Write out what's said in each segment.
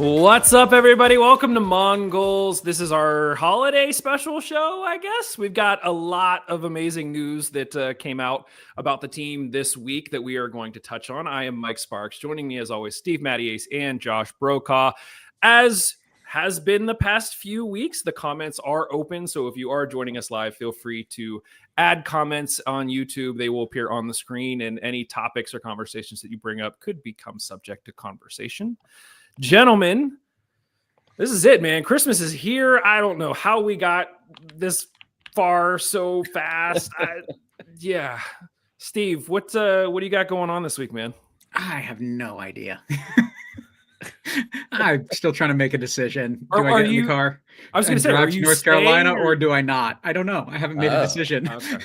What's up, everybody? Welcome to Mongols. This is our holiday special show, I guess. We've got a lot of amazing news that came out about the team this week that we are going to touch on. I am Mike Sparks. Joining me, as always, Steve Mattiace and Josh Brokaw. As has been the past few weeks, the comments are open. So if you are joining us live, feel free to add comments on YouTube. They will appear on the screen, and any topics or conversations that you bring up could become subject to conversation. Gentlemen, this is it, man. Christmas is here. I don't know how we got this far so fast. Yeah. Steve, what do you got going on this week, man? I have no idea. I'm still trying to make a decision. Do I get in the car? I was going to say, drive to North Carolina, or do I not? I don't know. I haven't made a decision. Okay.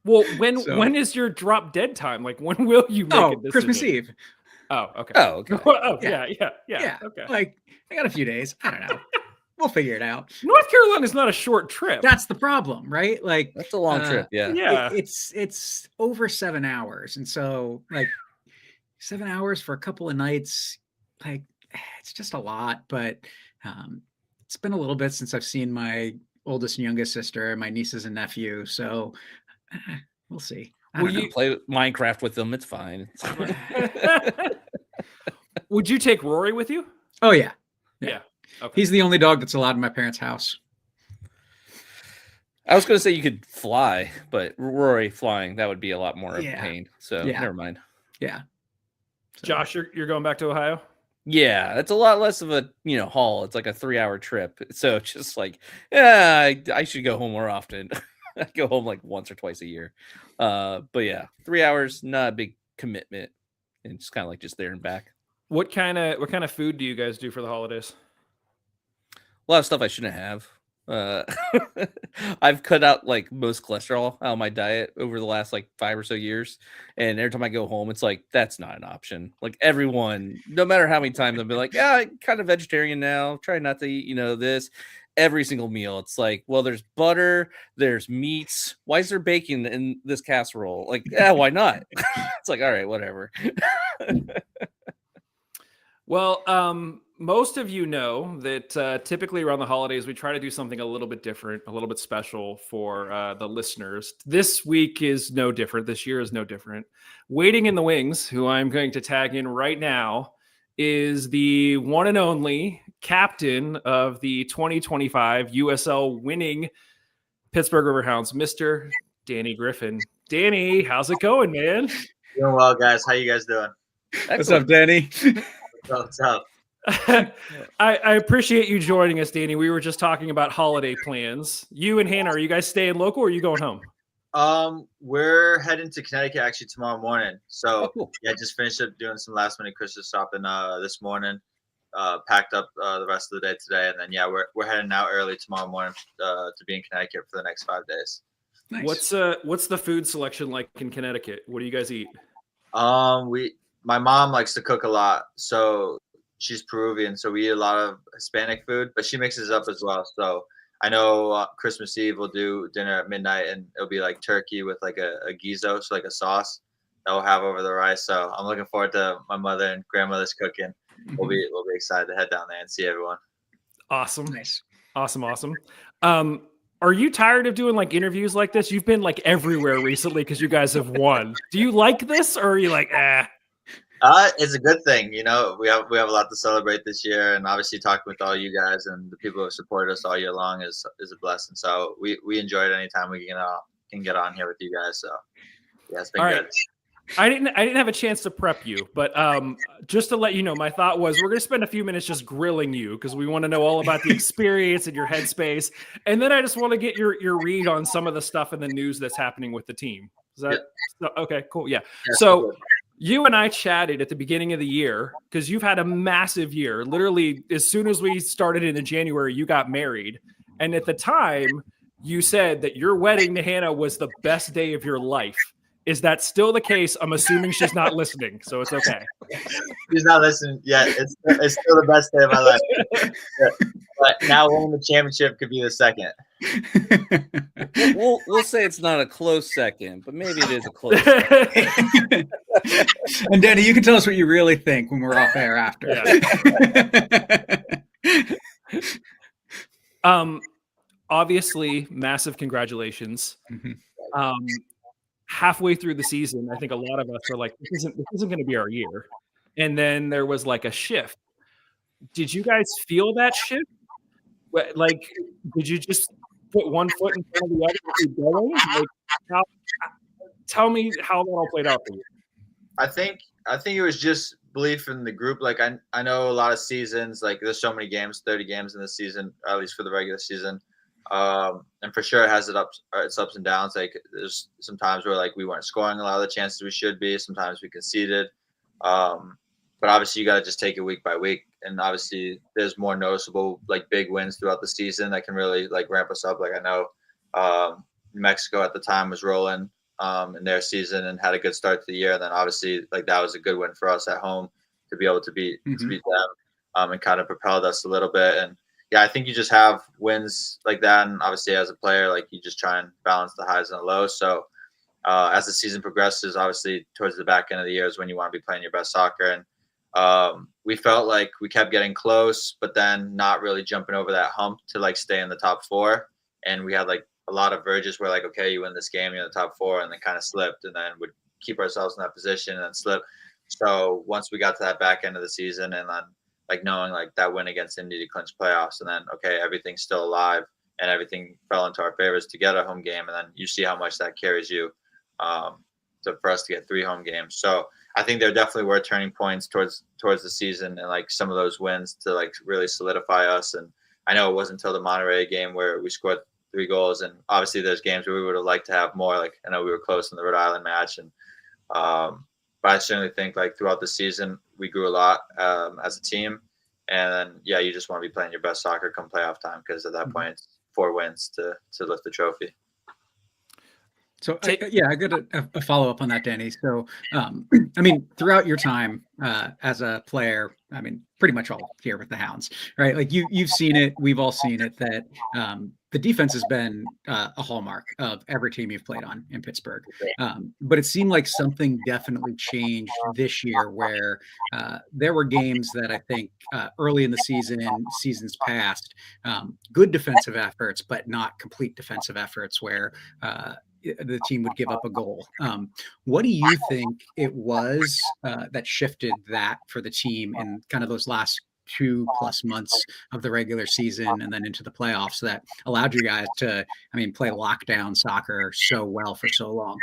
Well, when is your drop dead time? Like, when will you make a decision? Christmas Eve. Oh, okay. Oh, okay. Oh, yeah. Okay. Like, I got a few days. I don't know. We'll figure it out. North Carolina is not a short trip. That's the problem, right? Like, that's a long trip. Yeah. Yeah. It's over 7 hours. And so, like, 7 hours for a couple of nights, like, it's just a lot. But it's been a little bit since I've seen my oldest and youngest sister, my nieces and nephew. So we'll see. Will you play Minecraft with them? It's fine. Would you take Rory with you? Oh, yeah. Yeah. Okay. He's the only dog that's allowed in my parents' house. I was going to say you could fly, but Rory flying, that would be a lot more of a pain. So never mind. Yeah. So. Josh, you're going back to Ohio? Yeah, it's a lot less of a haul. It's like a 3-hour trip. So it's just like, yeah, I should go home more often. I go home like once or twice a year. But yeah, 3 hours, not a big commitment, and it's kind of like just there and back. What kind of food do you guys do for the holidays? A lot of stuff I shouldn't have. I've cut out like most cholesterol out of my diet over the last like 5 or so years, and every time I go home, it's like that's not an option. Like everyone, no matter how many times I've been like, yeah, I'm kind of vegetarian now, try not to eat, this. Every single meal, it's like, well, there's butter, there's meats. Why is there bacon in this casserole? Like, yeah, why not? It's like, all right, whatever. Well, most of you know that typically around the holidays, we try to do something a little bit different, a little bit special for the listeners. This week is no different. This year is no different. Waiting in the wings, who I'm going to tag in right now, is the one and only captain of the 2025 USL winning Pittsburgh Riverhounds, Mr. Danny Griffin. Danny, how's it going, man? Doing well, guys. How you guys doing? What's up, Danny? What's up? I appreciate you joining us, Danny. We were just talking about holiday plans. You and Hannah, are you guys staying local or are you going home? We're heading to Connecticut actually tomorrow morning. So cool. Yeah, just finished up doing some last minute Christmas shopping this morning. Packed up the rest of the day today, and then we're heading out early tomorrow morning to be in Connecticut for the next 5 days. Nice. What's the food selection like in Connecticut? What do you guys eat? My mom likes to cook a lot, so she's Peruvian, so we eat a lot of Hispanic food, but she mixes it up as well. So I know Christmas Eve we'll do dinner at midnight, and it'll be like turkey with like a guiso, so like a sauce that we'll have over the rice. So I'm looking forward to my mother and grandmother's cooking. We'll be excited to head down there and see everyone. Awesome. Nice. Awesome. Are you tired of doing like interviews like this? You've been like everywhere recently because you guys have won. Do you like this, or are you like, It's a good thing. We have a lot to celebrate this year, and obviously talking with all you guys and the people who have supported us all year long is a blessing. So we enjoy it anytime we can get on here with you guys. So yeah, it's been all good. Right. I didn't have a chance to prep you, but just to let you know, my thought was we're going to spend a few minutes just grilling you because we want to know all about the experience and your headspace, and then I just want to get your read on some of the stuff in the news that's happening with the team. Is that okay? Cool. Yeah. So you and I chatted at the beginning of the year because you've had a massive year. Literally, as soon as we started in January, you got married, and at the time, you said that your wedding to Hannah was the best day of your life. Is that still the case? I'm assuming she's not listening, so it's okay. She's not listening yet. It's still the best day of my life. Yeah. But now winning the championship could be the second. We'll say it's not a close second, but maybe it is a close second. And Danny, you can tell us what you really think when we're off air after. Obviously, massive congratulations. Halfway through the season, I think a lot of us were like, this isn't going to be our year. And then there was like a shift. Did you guys feel that shift? Like, did you just put one foot in front of the other and keep going? Like, tell me how that all played out for you. I think it was just belief in the group. Like I know a lot of seasons, like there's so many games, 30 games in the season, at least for the regular season. And for sure it has its ups and downs. Like there's some times where like we weren't scoring a lot of the chances we should be. Sometimes we conceded. But obviously you got to just take it week by week. And obviously there's more noticeable like big wins throughout the season that can really like ramp us up. Like I know New Mexico at the time was rolling in their season and had a good start to the year. And then obviously like that was a good win for us at home to be able to beat them and kind of propelled us a little bit. And yeah, I think you just have wins like that. And obviously as a player, like you just try and balance the highs and the lows. So as the season progresses, obviously towards the back end of the year is when you want to be playing your best soccer. And we felt like we kept getting close, but then not really jumping over that hump to like stay in the top four. And we had like a lot of verges where like, okay, you win this game, you're in the top four, and then kind of slipped and then would keep ourselves in that position and then slip. So once we got to that back end of the season and then like knowing like that win against Indy to clinch playoffs and then, okay, everything's still alive and everything fell into our favors to get a home game. And then you see how much that carries you for us to get 3 home games. So I think there definitely were turning points towards the season and like some of those wins to like really solidify us. And I know it wasn't until the Monterey game where we scored 3 goals. And obviously there's games where we would have liked to have more. Like I know we were close in the Rhode Island match. And but I certainly think like throughout the season, we grew a lot as a team. And then, yeah, you just want to be playing your best soccer come playoff time because at that point it's 4 wins to lift the trophy. So I got a follow up on that, Danny. So, I mean, throughout your time as a player, I mean, pretty much all here with the Hounds, right? Like you've seen it, we've all seen it. That the defense has been a hallmark of every team you've played on in Pittsburgh. But it seemed like something definitely changed this year, where there were games that I think early in the season and seasons past, good defensive efforts, but not complete defensive efforts, where the team would give up a goal. What do you think it was that shifted that for the team in kind of those last 2+ months of the regular season and then into the playoffs that allowed you guys to, I mean, play lockdown soccer so well for so long?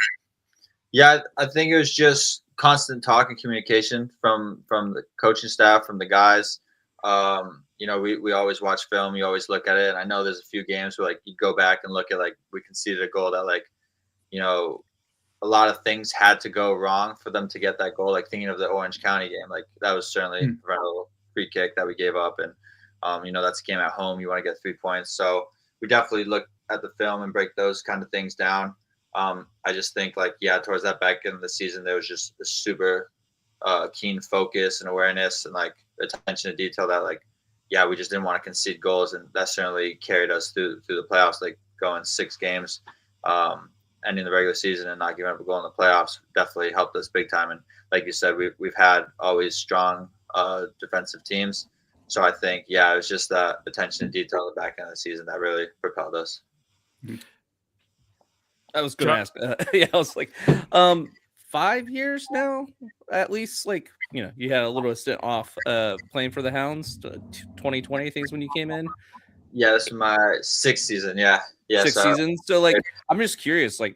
Yeah, I think it was just constant talk and communication from the coaching staff, from the guys. You know, we always watch film, you always look at it. And I know there's a few games where like you go back and look at like we conceded a goal that like, you know, a lot of things had to go wrong for them to get that goal. Like thinking of the Orange County game, like that was certainly a preventable free kick that we gave up. And, you know, that's a game at home. You want to get 3 points. So we definitely look at the film and break those kind of things down. I just think like, yeah, towards that back end of the season, there was just a super keen focus and awareness and like attention to detail that like, yeah, we just didn't want to concede goals. And that certainly carried us through the playoffs, like going 6 games. Ending the regular season and not giving up a goal in the playoffs definitely helped us big time. And like you said, we've had always strong defensive teams. So I think, yeah, it was just that attention to detail at the back end of the season that really propelled us. I was going to ask. Yeah, I was like, 5 years now, at least. Like, you know, you had a little stint off playing for the Hounds. 2020, I think, is when you came in. Yeah, this is my 6th season. Yeah. 6 seasons. So like, I'm just curious, like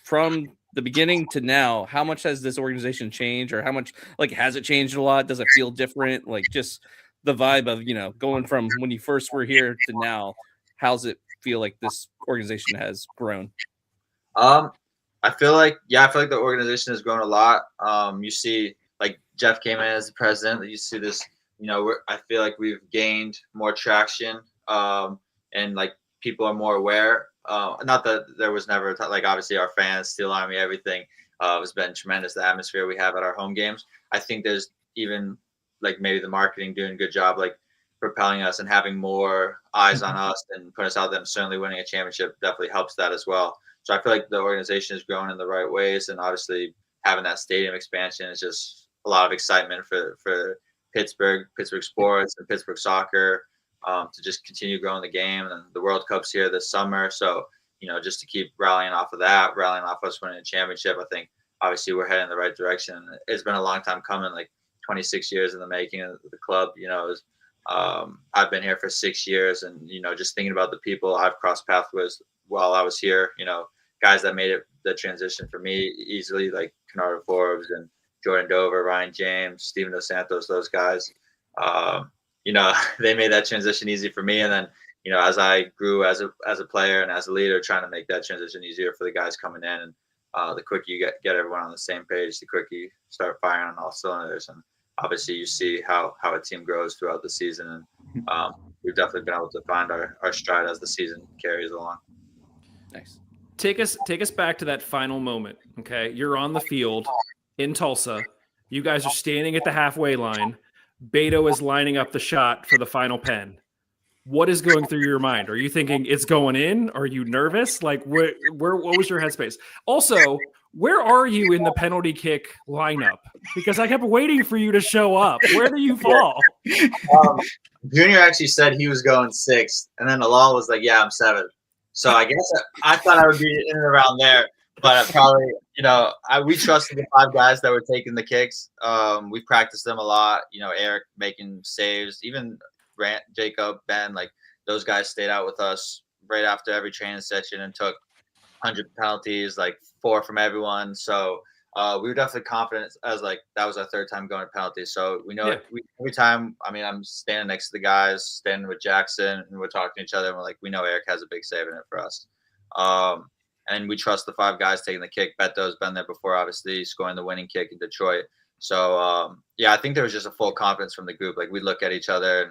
from the beginning to now, how much has this organization changed, or how much like has it changed a lot? Does it feel different? Like just the vibe of, you know, going from when you first were here to now, how's it feel like this organization has grown? I feel like the organization has grown a lot. You see like Jeff came in as the president. You see this, you know, I feel like we've gained more traction and like people are more aware. Not that there was never like obviously our fans, Steel Army, everything has been tremendous. The atmosphere we have at our home games. I think there's even like maybe the marketing doing a good job. Like propelling us and having more eyes on us and put us out there. And certainly winning a championship definitely helps that as well. So I feel like the organization is growing in the right ways, and obviously having that stadium expansion is just a lot of excitement for Pittsburgh sports and Pittsburgh soccer, to just continue growing the game. And the World Cup's here this summer. So, just to keep rallying off of us winning a championship, I think obviously we're heading in the right direction. It's been a long time coming, like 26 years in the making of the club. I've been here for 6 years, and, just thinking about the people I've crossed paths with while I was here, guys that made it the transition for me easily, like Kennard Forbes and Jordan Dover, Ryan James, Steven Dos Santos, those guys, they made that transition easy for me. And then, as I grew as a player and as a leader, trying to make that transition easier for the guys coming in. And the quicker you get everyone on the same page, the quicker you start firing on all cylinders. And obviously you see how a team grows throughout the season. And we've definitely been able to find our stride as the season carries along. Nice. Take us back to that final moment. Okay. You're on the field in Tulsa. You guys are standing at the halfway line. Beto is lining up the shot for the final pen. What is going through your mind? Are you thinking it's going in? Are you nervous? Like what was your headspace? Also, where are you in the penalty kick lineup? Because I kept waiting for you to show up. Where do you fall? Junior actually said he was going 6th, and then Alal was like, yeah, I'm 7th. So I guess I thought I would be in and around there, but probably, we trusted the 5 guys that were taking the kicks. We practiced them a lot. Eric making saves, even Grant, Jacob, Ben, like those guys stayed out with us right after every training session and took 100 penalties, like 4 from everyone. So we were definitely confident as like that was our 3rd time going to penalties. So we know every time. I mean, I'm standing next to the guys, standing with Jackson, and we're talking to each other. And we're like, we know Eric has a big save in it for us. And we trust the 5 guys taking the kick. Beto's been there before, obviously, scoring the winning kick in Detroit. So, I think there was just a full confidence from the group. Like, we look at each other,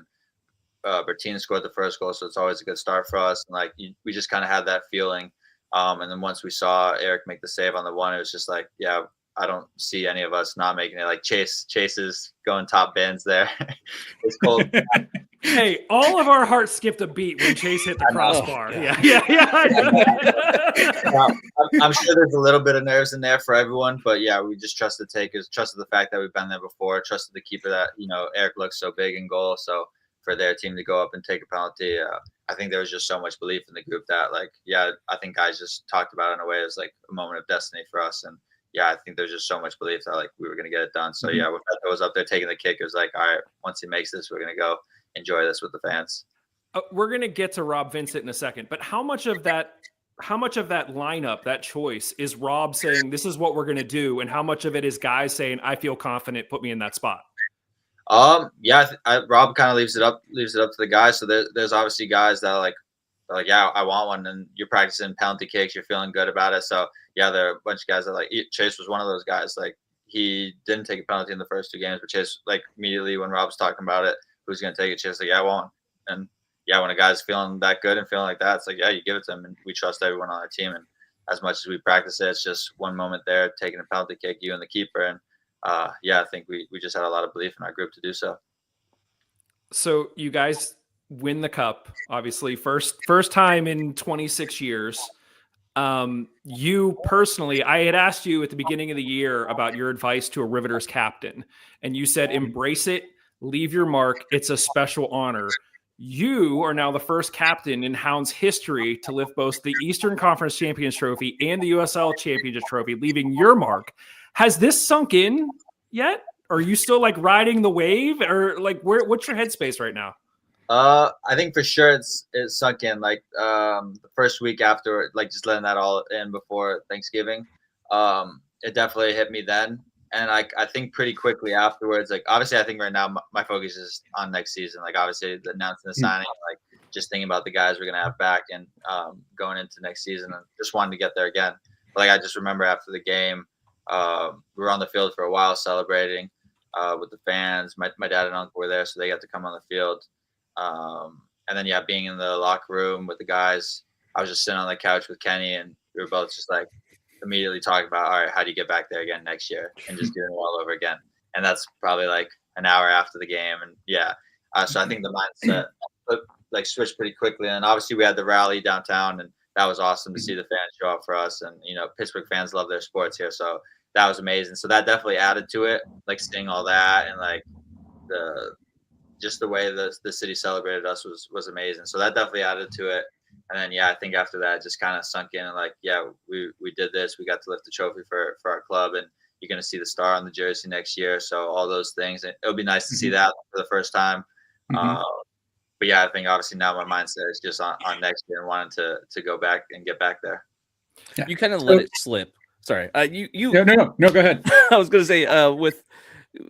and Bertina scored the first goal, so it's always a good start for us. And, like, we just kind of had that feeling. And then once we saw Eric make the save on the one, it was just like, yeah, I don't see any of us not making it. Like, Chase is going top bins there. It's cold. Hey, all of our hearts skipped a beat when Chase hit the crossbar. Yeah. I'm sure there's a little bit of nerves in there for everyone, but yeah, we just trusted takers, trusted the fact that we've been there before, trusted the keeper that, Eric looks so big in goal. So for their team to go up and take a penalty, I think there was just so much belief in the group that, like, yeah, I think guys just talked about it in a way as like a moment of destiny for us. And yeah, I think there's just so much belief that like we were going to get it done. So yeah, when Beto was up there taking the kick, it was like, all right, once he makes this, we're going to go enjoy this with the fans. We're going to get to Rob Vincent in a second, but how much of that lineup, that choice, is Rob saying this is what we're going to do, and how much of it is guys saying I feel confident, put me in that spot? Rob kind of leaves it up to the guys. So there's obviously guys that are like, yeah, I want one, and you're practicing penalty kicks, you're feeling good about it. So yeah, there are a bunch of guys that like Chase was one of those guys. Like, he didn't take a penalty in the first 2 games, but Chase, like, immediately when Rob was talking about it, who's going to take it, Chase like, yeah, I want. And yeah, when a guy's feeling that good and feeling like that, it's like, yeah, you give it to him, and we trust everyone on our team. And as much as we practice it, it's just one moment there, taking a penalty kick, you and the keeper. And I think we just had a lot of belief in our group to do so. So you guys win the cup, obviously, first time in 26 years. You personally, I had asked you at the beginning of the year about your advice to a Riveters captain, and you said, embrace it, leave your mark. It's a special honor. You are now the first captain in Hounds history to lift both the Eastern Conference Champions Trophy and the USL Championship Trophy, leaving your mark. Has this sunk in yet? Or are you still like riding the wave, or like what's your headspace right now? I think for sure it's sunk in. Like the first week after, like just letting that all in before Thanksgiving, it definitely hit me then. And I think pretty quickly afterwards, like obviously I think right now my focus is on next season. Like obviously the announcing the signing, like just thinking about the guys we're gonna have back and going into next season, and just wanting to get there again. But, like, I just remember after the game, we were on the field for a while celebrating with the fans. My dad and uncle were there, so they got to come on the field. And then being in the locker room with the guys, I was just sitting on the couch with Kenny, and we were both just like immediately talking about, all right, how do you get back there again next year, and just doing it all over again. And that's probably like an hour after the game. And So I think the mindset like switched pretty quickly. And obviously we had the rally downtown, and that was awesome to see the fans show up for us. And Pittsburgh fans love their sports here, so that was amazing. So that definitely added to it, like seeing all that and like the way the city celebrated us was amazing. So that definitely added to it. And then I think after that it just kind of sunk in, and like we did this. We got to lift the trophy for our club, and you're going to see the star on the jersey next year. So all those things, it'll be nice to see that for the first time. But I think obviously now my mindset is just on next year and wanting to go back and get back there. Yeah. You kind of let it slip. Sorry. No, go ahead. I was going to say with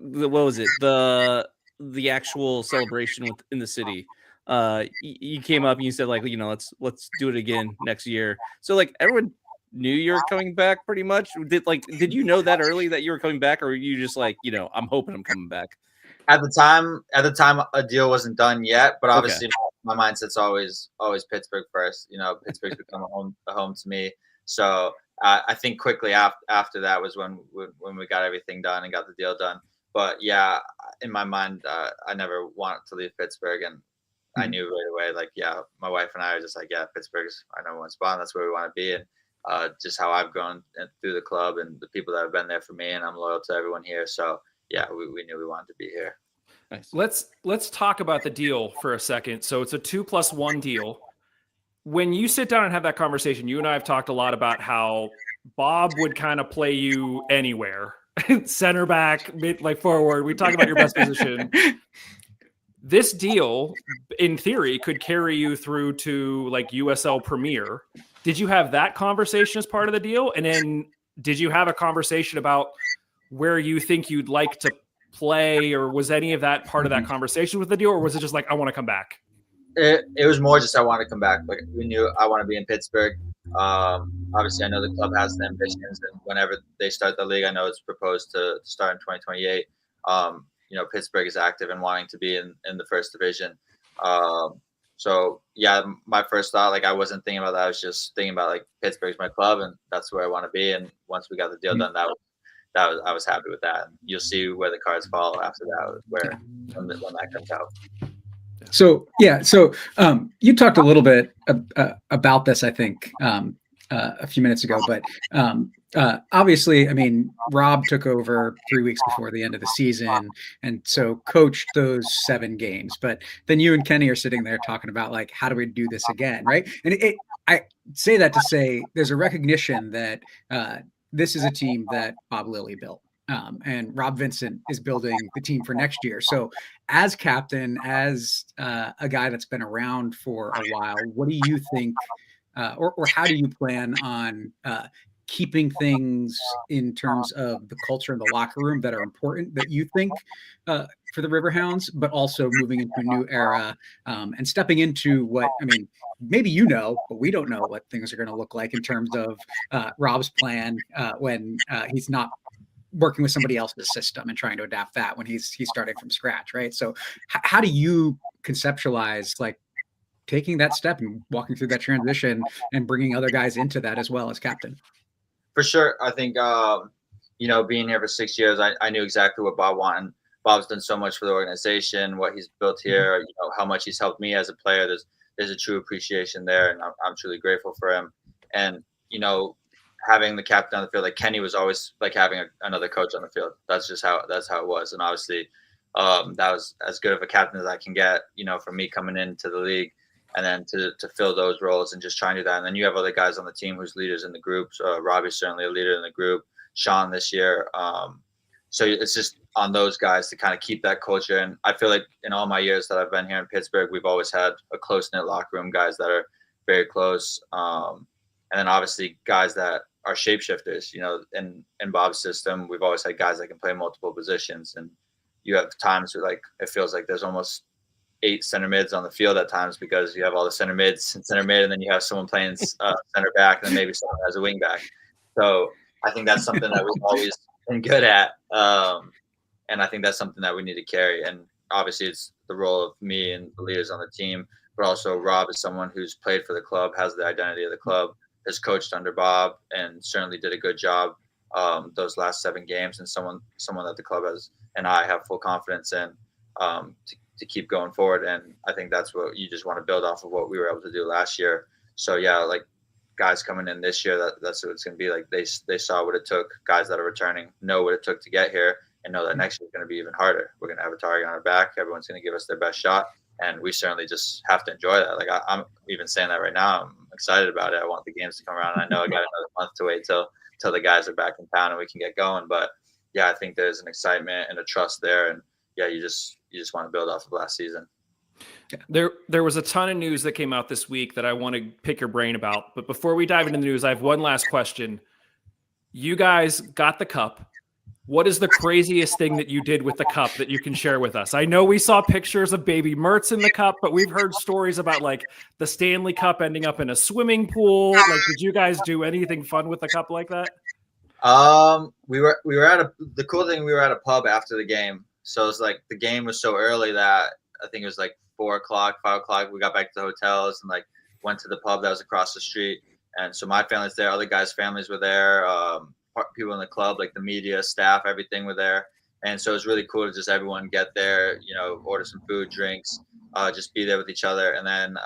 what was it? The actual celebration in the city. You came up and you said like, let's do it again next year. So like everyone knew you were coming back pretty much. Did you know that early that you were coming back, or were you just like, I'm hoping I'm coming back? At the time, a deal wasn't done yet, but obviously my mindset's always Pittsburgh first. Pittsburgh's become a home to me. So I think quickly after that was when we got everything done and got the deal done. But in my mind, I never wanted to leave Pittsburgh, and I knew right away, like, my wife and I are just like, Pittsburgh's our number one spot, and that's where we want to be. And just how I've grown through the club and the people that have been there for me, and I'm loyal to everyone here. So we knew we wanted to be here. Nice. Let's talk about the deal for a second. So it's a 2+1 deal. When you sit down and have that conversation, you and I have talked a lot about how Bob would kind of play you anywhere, center back, mid, like forward. We talk about your best position. This deal, in theory, could carry you through to like USL Premier. Did you have that conversation as part of the deal? And then did you have a conversation about where you think you'd like to play, or was any of that part of that conversation with the deal, or was it just like, I want to come back? It was more just I want to come back. Like, we knew I want to be in Pittsburgh. Obviously I know the club has the ambitions, and whenever they start the league, I know it's proposed to start in 2028. Pittsburgh is active and wanting to be in the first division. So my first thought, like, I wasn't thinking about that. I was just thinking about like Pittsburgh's my club, and that's where I want to be. And once we got the deal done, I was happy with that. And you'll see where the cards fall after that, when that comes out. So you talked a little bit about this, I think, a few minutes ago, but obviously, I mean, Rob took over 3 weeks before the end of the season, and so coached those 7 games. But then you and Kenny are sitting there talking about like, how do we do this again, right? And I say that to say there's a recognition that this is a team that Bob Lilly built. And Rob Vincent is building the team for next year. So as captain, as a guy that's been around for a while, what do you think, or how do you plan on keeping things in terms of the culture in the locker room that are important, that you think for the Riverhounds, but also moving into a new era and stepping into what, I mean, maybe but we don't know what things are going to look like in terms of Rob's plan when he's not working with somebody else's system and trying to adapt that when he's starting from scratch, right? So how do you conceptualize like taking that step and walking through that transition and bringing other guys into that as well as captain? For sure. I think, being here for 6 years, I knew exactly what Bob wanted. Bob's done so much for the organization, what he's built here, how much he's helped me as a player. There's a true appreciation there, and I'm truly grateful for him. And, having the captain on the field, like Kenny was always like having another coach on the field. That's how it was. And obviously that was as good of a captain as I can get, for me coming into the league, and then to fill those roles and just try and do that. And then you have other guys on the team who's leaders in the group. So Robbie's certainly a leader in the group, Sean this year. So it's just on those guys to kind of keep that culture. And I feel like in all my years that I've been here in Pittsburgh, we've always had a close-knit locker room, guys that are very close. And then obviously guys that are shapeshifters, in Bob's system, we've always had guys that can play multiple positions. And you have times where like, it feels like there's almost 8 center mids on the field at times, because you have all the center mids and center mid, and then you have someone playing center back, and then maybe someone has a wing back. So I think that's something that we've always been good at. And I think that's something that we need to carry. And obviously it's the role of me and the leaders on the team, but also Rob is someone who's played for the club, has the identity of the club, has coached under Bob, and certainly did a good job those last 7 games, and someone that the club has and I have full confidence in keep going forward. And I think that's what you just want to build off of what we were able to do last year. So yeah, like guys coming in this year, that's what it's going to be like. They saw what it took. Guys that are returning know what it took to get here and know that next year is going to be even harder. We're going to have a target on our back. Everyone's going to give us their best shot. And we certainly just have to enjoy that. Like I'm even saying that right now. I'm excited about it. I want the games to come around. I know I got another month to wait till the guys are back in town and we can get going. But yeah, I think there's an excitement and a trust there. And yeah, you just want to build off of last season. There was a ton of news that came out this week that I want to pick your brain about. But before we dive into the news, I have one last question. You guys got the cup. What is the craziest thing that you did with the cup that you can share with us? I know we saw pictures of baby Mertz in the cup, but we've heard stories about like the Stanley Cup ending up in a swimming pool. Like, did you guys do anything fun with the cup like that? We were at the cool thing, we were at a pub after the game. So it's like the game was so early that I think it was like 4 o'clock, 5 o'clock. We got back to the hotels and like went to the pub that was across the street. And so my family's there, other guys' families were there. People in the club, like the media, staff, everything were there. And so it was really cool to just everyone get there, you know, order some food, drinks, just be there with each other. And then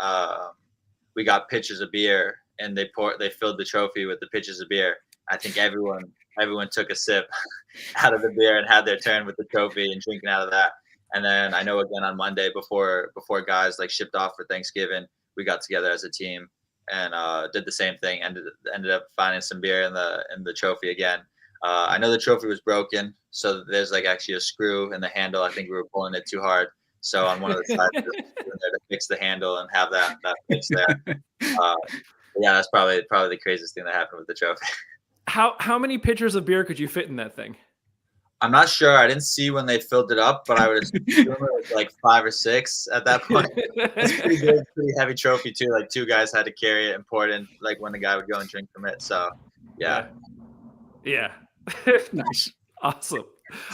we got pitchers of beer and they filled the trophy with the pitchers of beer. I think everyone took a sip out of the beer and had their turn with the trophy and drinking out of that. And then I know again on Monday before guys like shipped off for Thanksgiving, we got together as a team and did the same thing. Ended up finding some beer in the trophy again. I know the trophy was broken, so there's like actually a screw in the handle. I think we were pulling it too hard. So on one of the sides, there to fix the handle and have that fixed there. Yeah, that's probably the craziest thing that happened with the trophy. How many pitchers of beer could you fit in that thing? I'm not sure. I didn't see when they filled it up, but I would assume it was like 5 or 6 at that point. It's pretty big, pretty heavy trophy too. Like 2 guys had to carry it and pour it in, like when the guy would go and drink from it. So, yeah. Nice, awesome.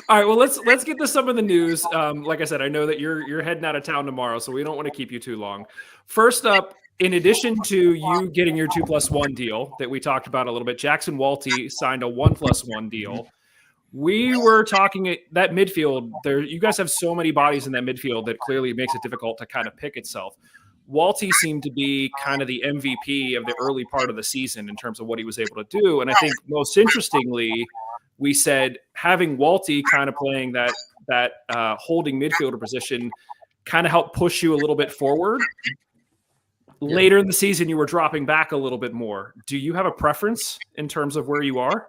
All right, well let's get to some of the news. Like I said, I know that you're heading out of town tomorrow, so we don't want to keep you too long. First up, in addition to you getting your 2+1 deal that we talked about a little bit, Jackson Walty signed a 1+1 deal. We were talking that midfield there. You guys have so many bodies in that midfield that clearly makes it difficult to kind of pick itself. Walty seemed to be kind of the MVP of the early part of the season in terms of what he was able to do. And I think most interestingly, we said having Walty kind of playing that holding midfielder position kind of helped push you a little bit forward. Later in the season, you were dropping back a little bit more. Do you have a preference in terms of where you are?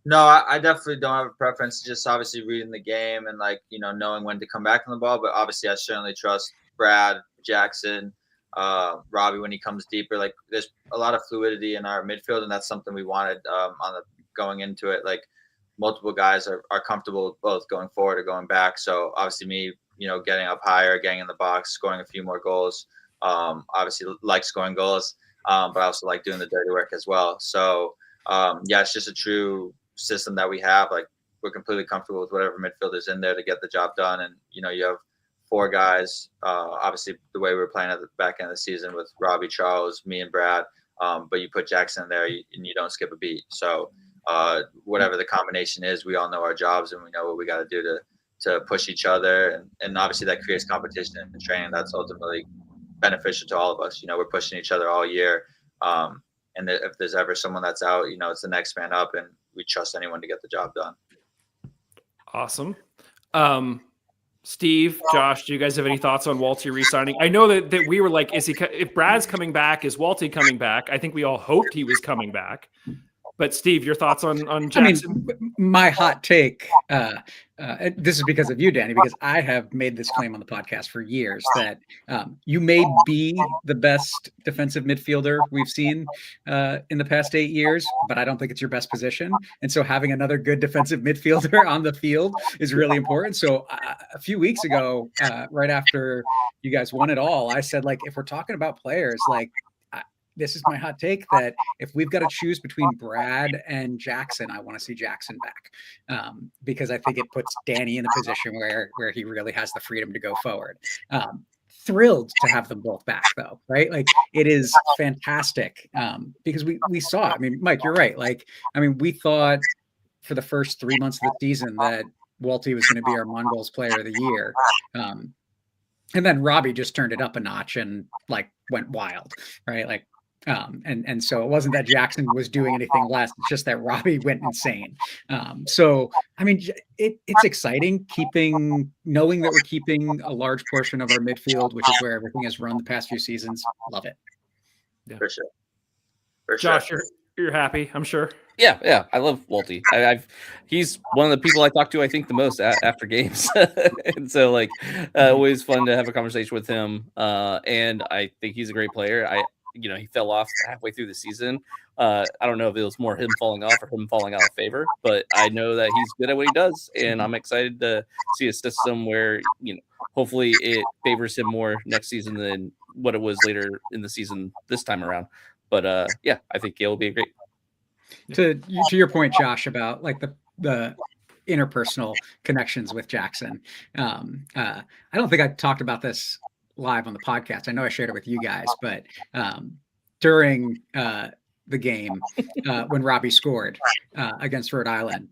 No, I definitely don't have a preference. Just obviously reading the game and like, you know, knowing when to come back on the ball. But obviously I certainly trust Brad, Jackson, Robbie when he comes deeper. Like there's a lot of fluidity in our midfield, and that's something we wanted going into it. Like multiple guys are comfortable both going forward or going back. So obviously me, you know, getting up higher, getting in the box, scoring a few more goals. Obviously like scoring goals, but I also like doing the dirty work as well. So yeah, it's just a true system that we have. Like we're completely comfortable with whatever midfielder's in there to get the job done. And you know, you have 4 guys, obviously the way we were playing at the back end of the season with Robbie, Charles, me and Brad, but you put Jackson in there and you don't skip a beat. So whatever the combination is, we all know our jobs and we know what we got to do to push each other. And obviously that creates competition in training. That's ultimately beneficial to all of us. You know, we're pushing each other all year. And if there's ever someone that's out, you know, it's the next man up, and we trust anyone to get the job done. Awesome. Steve, Josh, do you guys have any thoughts on Walty re-signing? I know that we were like, if Brad's coming back, is Walty coming back? I think we all hoped he was coming back. But Steve, your thoughts on Jackson? I mean, my hot take, this is because of you, Danny, because I have made this claim on the podcast for years that you may be the best defensive midfielder we've seen in the past 8 years, but I don't think it's your best position. And so having another good defensive midfielder on the field is really important. So a few weeks ago, right after you guys won it all, I said, like, if we're talking about players, like, this is my hot take that if we've got to choose between Brad and Jackson, I want to see Jackson back because I think it puts Danny in the position where he really has the freedom to go forward. Thrilled to have them both back though, right? Like it is fantastic because we saw, I mean, Mike, you're right. Like, I mean, we thought for the first 3 months of the season that Walty was going to be our Mongols player of the year. And then Robbie just turned it up a notch and like went wild, right? Like, and so it wasn't that Jackson was doing anything less. It's just that Robbie went insane. So, I mean, it's exciting knowing that we're keeping a large portion of our midfield, which is where everything has run the past few seasons. Love it. Yeah. For sure. For Josh, sure. you're happy, I'm sure. Yeah. I love Walty. He's one of the people I talk to, I think, the most after games, and so like always fun to have a conversation with him. And I think he's a great player. He fell off halfway through the season. I don't know if it was more him falling off or him falling out of favor, but I know that he's good at what he does, and I'm excited to see a system where hopefully it favors him more next season than what it was later in the season this time around. But yeah, I think it'll be a great. To your point, Josh, about like the interpersonal connections with Jackson. I don't think I talked about this live on the podcast. I know I shared it with you guys, but during the game when Robbie scored against Rhode Island,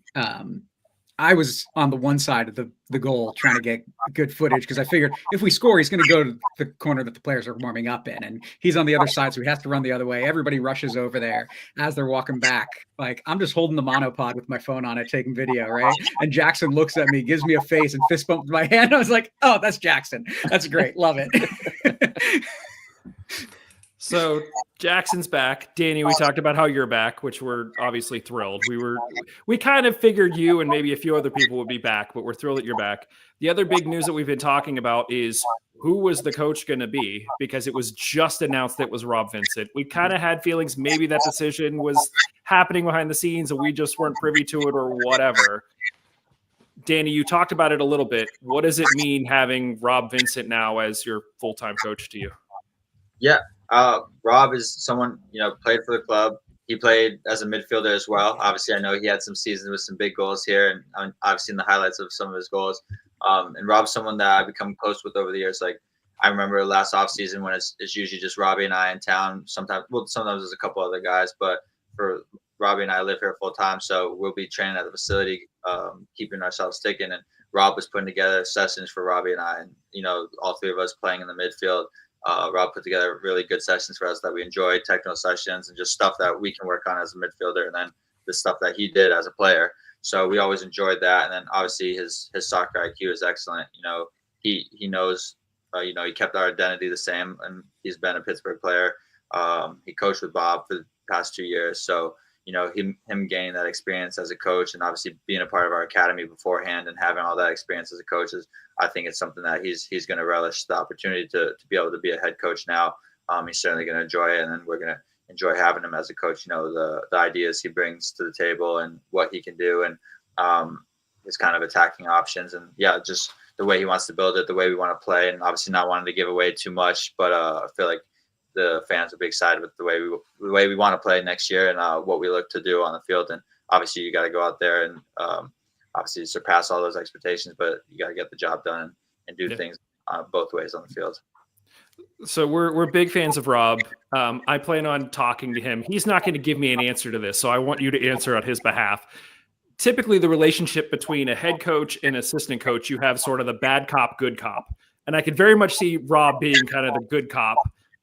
I was on the one side of the goal trying to get good footage because I figured if we score, he's going to go to the corner that the players are warming up in. And he's on the other side, so he has to run the other way. Everybody rushes over there as they're walking back. Like, I'm just holding the monopod with my phone on it, taking video, right? And Jackson looks at me, gives me a face, and fist bumps my hand. I was like, oh, that's Jackson. That's great. Love it. So Jackson's back. Danny, we talked about how you're back, which we're obviously thrilled. We kind of figured you and maybe a few other people would be back, but we're thrilled that you're back. The other big news that we've been talking about is who was the coach going to be, because it was just announced that it was Rob Vincent. We kind of had feelings maybe that decision was happening behind the scenes and we just weren't privy to it or whatever. Danny, you talked about it a little bit. What does it mean having Rob Vincent now as your full-time coach to you? Yeah. Rob is someone, played for the club. He played as a midfielder as well. Obviously, I know he had some seasons with some big goals here, and I've seen the highlights of some of his goals. And Rob's someone that I've become close with over the years. Like, I remember last offseason when it's usually just Robbie and I in town. Sometimes there's a couple other guys, but for Robbie and I live here full time, so we'll be training at the facility, keeping ourselves ticking. And Rob was putting together sessions for Robbie and I, and all three of us playing in the midfield. Rob put together really good sessions for us that we enjoyed, technical sessions, and just stuff that we can work on as a midfielder, and then the stuff that he did as a player. So we always enjoyed that. And then obviously his soccer IQ is excellent. He knows, he kept our identity the same, and he's been a Pittsburgh player. He coached with Bob for the past 2 years. So, him gaining that experience as a coach, and obviously being a part of our academy beforehand and having all that experience as a coach I think it's something that he's going to relish the opportunity to be able to be a head coach now. He's certainly going to enjoy it, and then we're going to enjoy having him as a coach. The ideas he brings to the table and what he can do, and his kind of attacking options, and just the way he wants to build it, the way we want to play, and obviously not wanting to give away too much. But I feel like the fans will be excited with the way we want to play next year and what we look to do on the field. And obviously you got to go out there and obviously surpass all those expectations, but you got to get the job done and do things both ways on the field. So we're big fans of Rob. I plan on talking to him. He's not going to give me an answer to this, so I want you to answer on his behalf. Typically, the relationship between a head coach and assistant coach, you have sort of the bad cop, good cop. And I could very much see Rob being kind of the good cop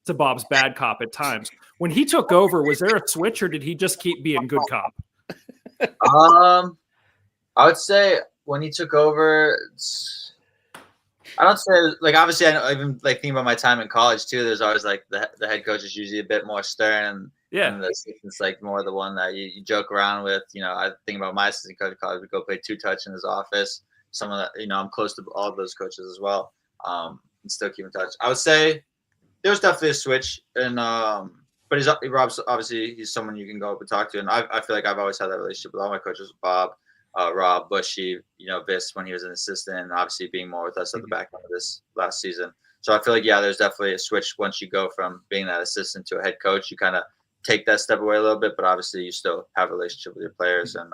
to Bob's bad cop at times. When he took over, was there a switch, or did he just keep being good cop? I would say when he took over, I don't say like, obviously I know, even like thinking about my time in college too, there's always like the head coach is usually a bit more stern, and the assistant's like more the one that you joke around with. I think about my assistant coach in college, we go play 2-touch in his office. Someone that, I'm close to all of those coaches as well, and still keep in touch. I would say there's definitely a switch, and but Rob's obviously he's someone you can go up and talk to, and I feel like I've always had that relationship with all my coaches, Bob, Rob, Bushy, Vis when he was an assistant, and obviously being more with us at the back end of this last season. So I feel like there's definitely a switch once you go from being that assistant to a head coach. You kind of take that step away a little bit, but obviously you still have a relationship with your players, and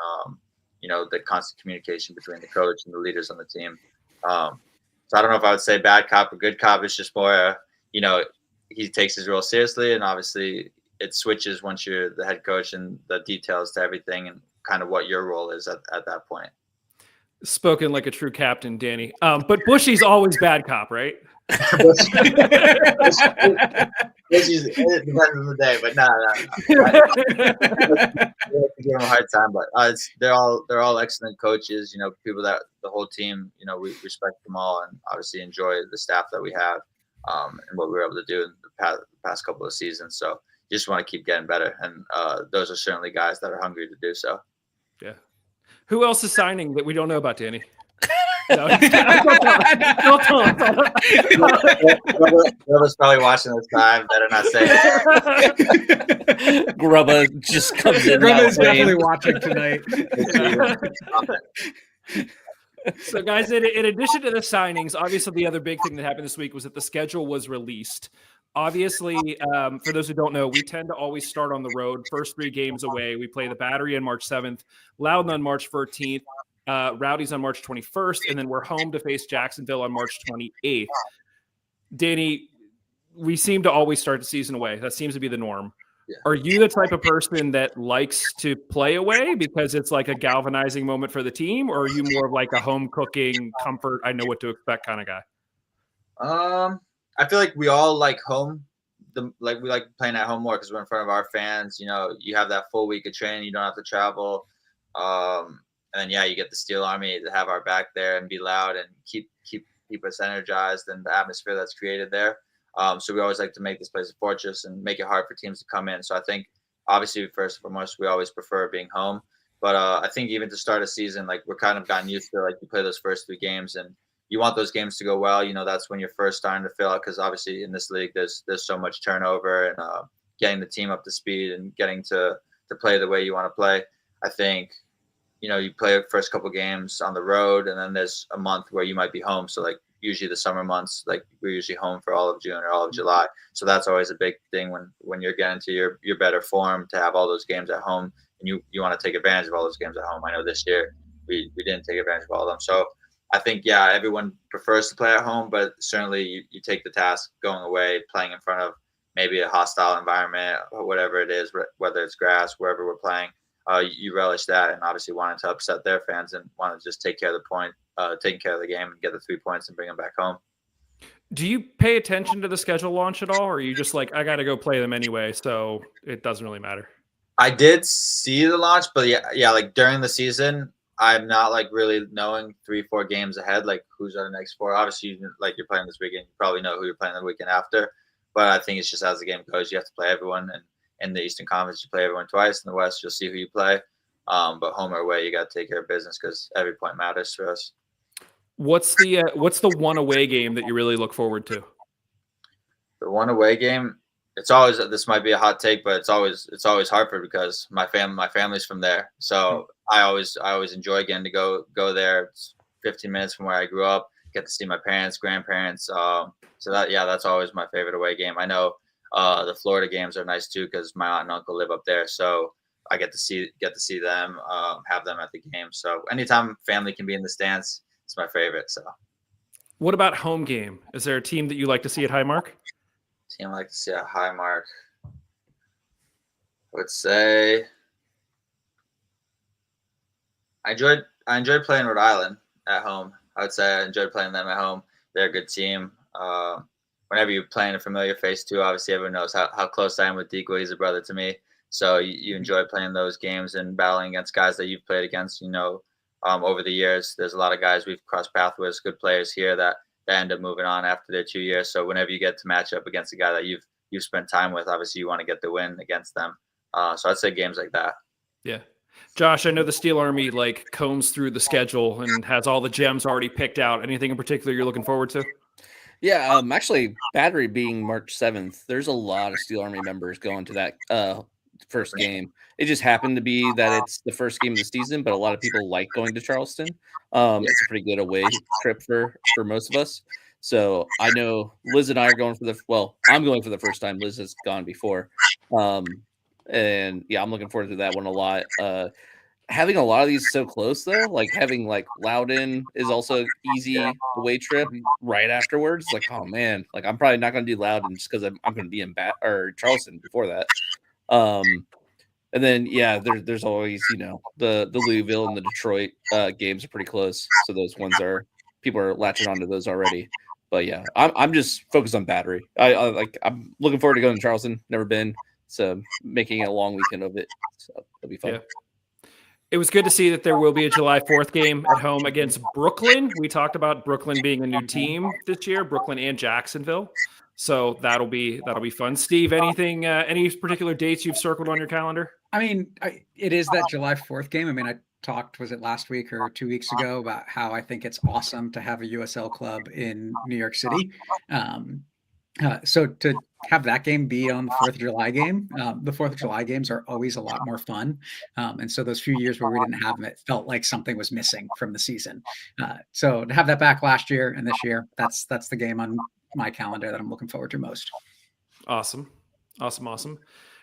the constant communication between the coach and the leaders on the team. So I don't know if I would say bad cop or good cop. It's just more he takes his role seriously, and obviously it switches once you're the head coach and the details to everything and kind of what your role is at that point. Spoken like a true captain, Danny. But Bushy's always bad cop, right? It depends on the day, but no. I like to give them a hard time, but they're all excellent coaches. People that the whole team. We respect them all, and obviously enjoy the staff that we have, and what we were able to do in the past couple of seasons. So you just want to keep getting better, and those are certainly guys that are hungry to do so. Yeah. Who else is signing that we don't know about, Danny? No, Whoever's probably watching this time better not say it. Grubba just comes in. Grubba's definitely watching tonight. So, guys, in addition to the signings, obviously the other big thing that happened this week was that the schedule was released. Obviously, for those who don't know, we tend to always start on the road. First 3 games away. We play the Battery on March 7th, Loudon on March 14th, Rowdies on March 21st, and then we're home to face Jacksonville on March 28th. Danny, we seem to always start the season away. That seems to be the norm. Yeah. Are you the type of person that likes to play away because it's like a galvanizing moment for the team, or are you more of like a home cooking comfort, I know what to expect kind of guy? I feel like we all like home. We like playing at home more because we're in front of our fans. You have that full week of training. You don't have to travel. And then, you get the Steel Army to have our back there and be loud and keep us energized, and the atmosphere that's created there. So we always like to make this place a fortress and make it hard for teams to come in. So I think, obviously, first and foremost, we always prefer being home. But I think even to start a season, we're kind of gotten used to you play those first 3 games, and you want those games to go well. That's when you're first starting to fill out, because obviously in this league there's so much turnover, and getting the team up to speed and getting to play the way you want to play. I think you play the first couple games on the road, and then there's a month where you might be home. So usually the summer months, we're usually home for all of June or all of July. So that's always a big thing when you're getting to your better form, to have all those games at home, and you want to take advantage of all those games at home. I know this year we didn't take advantage of all of them. So I think, everyone prefers to play at home, but certainly you take the task going away, playing in front of maybe a hostile environment or whatever it is, whether it's grass, wherever we're playing. You relish that, and obviously wanting to upset their fans and want to just take care of the point, taking care of the game and get the 3 points and bring them back home. Do you pay attention to the schedule launch at all, or are you just like, I got to go play them anyway, so it doesn't really matter? I did see the launch, but during the season, I'm not really knowing 3-4 games ahead, who's on the next 4. Obviously, you're playing this weekend, you probably know who you're playing the weekend after. But I think it's just as the game goes, you have to play everyone. And in the Eastern Conference, you play everyone twice. In the West, you'll see who you play. But home or away, you got to take care of business because every point matters for us. What's the one away game that you really look forward to? The one away game, it's always, this might be a hot take, but it's always Hartford, because my family's from there. So I always enjoy getting to go there. It's 15 minutes from where I grew up. Get to see my parents, grandparents. So that's always my favorite away game. I know the Florida games are nice too, because my aunt and uncle live up there. So I get to see them, have them at the game. So anytime family can be in the stands, it's my favorite. So what about home game? Is there a team that you like to see at Highmark? Team I like to see at Highmark, I would say I enjoyed playing Rhode Island at home. I would say I enjoyed playing them at home. They're a good team. Whenever you're playing a familiar face too, obviously everyone knows how close I am with Deco. He's a brother to me. So you enjoy playing those games and battling against guys that you've played against, over the years. There's a lot of guys we've crossed paths with, good players here that end up moving on after their 2 years. So whenever you get to match up against a guy that you've spent time with, obviously you want to get the win against them. So I'd say games like that. Yeah. Josh, I know the Steel Army combs through the schedule and has all the gems already picked out. Anything in particular you're looking forward to? Yeah, actually, Battery being March 7th, there's a lot of Steel Army members going to that first game. It just happened to be that it's the first game of the season, but a lot of people like going to Charleston. It's a pretty good away trip for most of us. So I know Liz and I are going I'm going for the first time. Liz has gone before. And yeah, I'm looking forward to that one a lot. Having a lot of these so close though, having Loudon is also easy away trip right afterwards. Oh man, I'm probably not going to do Loudon just because I'm going to be in Charleston before that. And then there's always the Louisville and the Detroit games are pretty close, so those ones people are latching onto those already. But yeah, I'm just focused on battery. I'm looking forward to going to Charleston. Never been, so making a long weekend of it. So it'll be fun. Yeah. It was good to see that there will be a July 4th game at home against Brooklyn. We talked about Brooklyn being a new team this year, Brooklyn and Jacksonville. So that'll be fun. Steve, anything, any particular dates you've circled on your calendar? I mean, it is that July 4th game. I mean, I talked, was it last week or 2 weeks ago, about how I think it's awesome to have a USL club in New York City. So to have that game be on the 4th of July game, the 4th of July games are always a lot more fun. And so those few years where we didn't have them, it felt like something was missing from the season. So to have that back last year and this year, that's the game on my calendar that I'm looking forward to most. Awesome.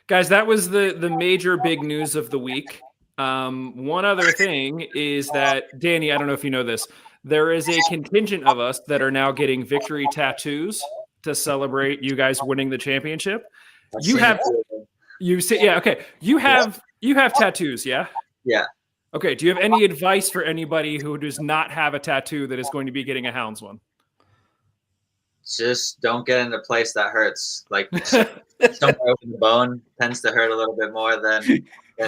Guys, that was the major big news of the week. One other thing is that, Danny, I don't know if you know this, there is a contingent of us that are now getting victory tattoos to celebrate you guys winning the championship. You have tattoos, yeah? Yeah. Okay. Do you have any advice for anybody who does not have a tattoo that is going to be getting a Hounds one? Just don't get in a place that hurts. Like somewhere over the bone tends to hurt a little bit more than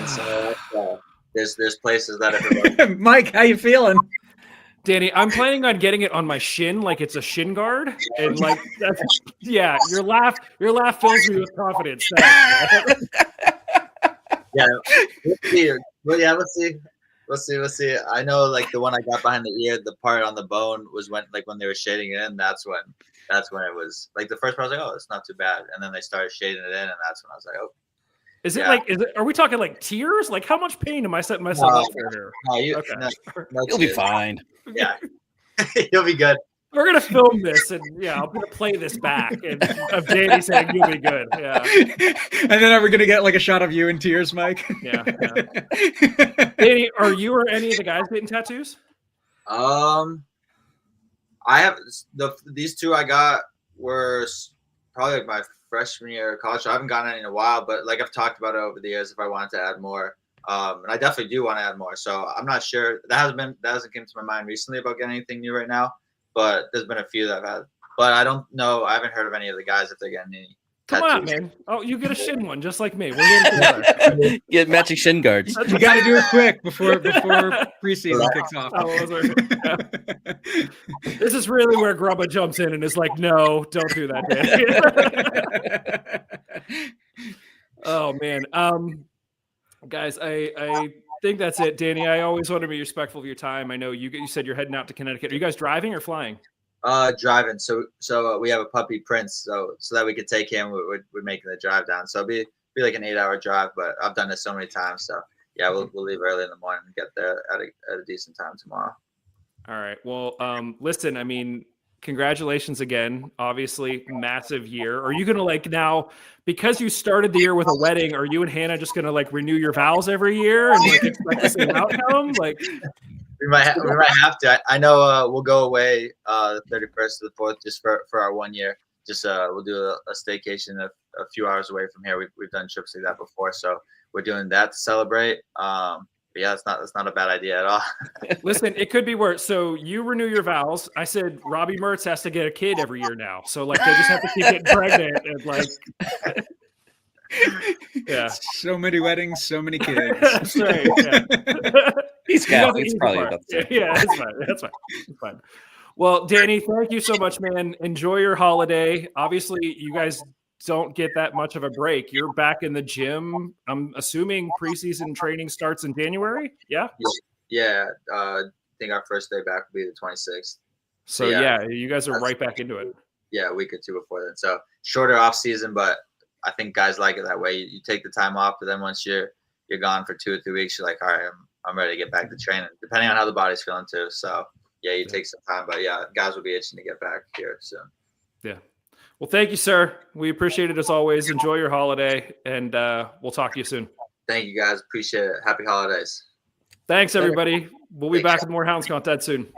somewhere else. There's places that are Mike, how you feeling? Danny, I'm planning on getting it on my shin, like it's a shin guard, and like that's, yeah. Your laugh fills me with confidence. Yeah, let's see. I know, like the one I got behind the ear, the part on the bone was when they were shading it in. That's when it was like the first part. I was like, oh, it's not too bad, and then they started shading it in, and that's when I was like, oh. Are we talking like tears? Like how much pain am I setting myself up for here? No, You'll be fine. Yeah, you'll be good. We're gonna film this, and I'm gonna play this back, and of Danny saying you'll be good. Yeah. And then are we gonna get like a shot of you in tears, Mike? Yeah. Danny, are you or any of the guys getting tattoos? I have these two I got were probably like my freshman year of college. So I haven't gotten any in a while, but like I've talked about it over the years if I wanted to add more. And I definitely do want to add more. So I'm not sure. That hasn't come to my mind recently about getting anything new right now. But there's been a few that I've had. But I don't know. I haven't heard of any of the guys if they're getting any. Come on, man. Oh, you get a shin one just like me. We're getting together. Get matching shin guards. You got to do it quick before preseason kicks off. This is really where Grubba jumps in and is like, no, don't do that, Danny. Oh, man. Guys, I think that's it. Danny, I always want to be respectful of your time. I know you said you're heading out to Connecticut. Are you guys driving or flying? Driving. So we have a puppy, Prince. So that we could take him, we're making the drive down. So it'll be like an 8-hour drive, but I've done this so many times. So yeah, we'll leave early in the morning and get there at a decent time tomorrow. All right. Well, listen, I mean, congratulations again. Obviously, massive year. Are you going to like now, because you started the year with a wedding, are you and Hannah just going to like renew your vows every year and like expect the same outcome? Like we might have to. I know we'll go away the 31st to the 4th just for our 1 year. Just we'll do a staycation a few hours away from here. We've done trips like that before, so we're doing that to celebrate. But yeah, that's not a bad idea at all. Listen, it could be worse. So you renew your vows. I said Robbie Mertz has to get a kid every year now. So like they just have to keep getting pregnant and like yeah. So many weddings, so many kids. That's right. Yeah. He's probably about the same. Yeah, that's fine. It's fine. Well, Danny, thank you so much, man. Enjoy your holiday. Obviously, you guys don't get that much of a break. You're back in the gym. I'm assuming preseason training starts in January. Yeah. Yeah. I think our first day back will be the 26th. So yeah, you guys are right back into it. Yeah, a week or two before then. So shorter off season, but I think guys like it that way. You take the time off, but then once you're gone for 2 or 3 weeks, you're like, all right, I'm ready to get back to training. Depending on how the body's feeling too. So yeah, you take some time, but yeah, guys will be itching to get back here soon. Yeah. Well, thank you, sir. We appreciate it as always. Enjoy your holiday, and we'll talk to you soon. Thank you, guys. Appreciate it. Happy holidays. Thanks, everybody. We'll be back with more Hounds content soon.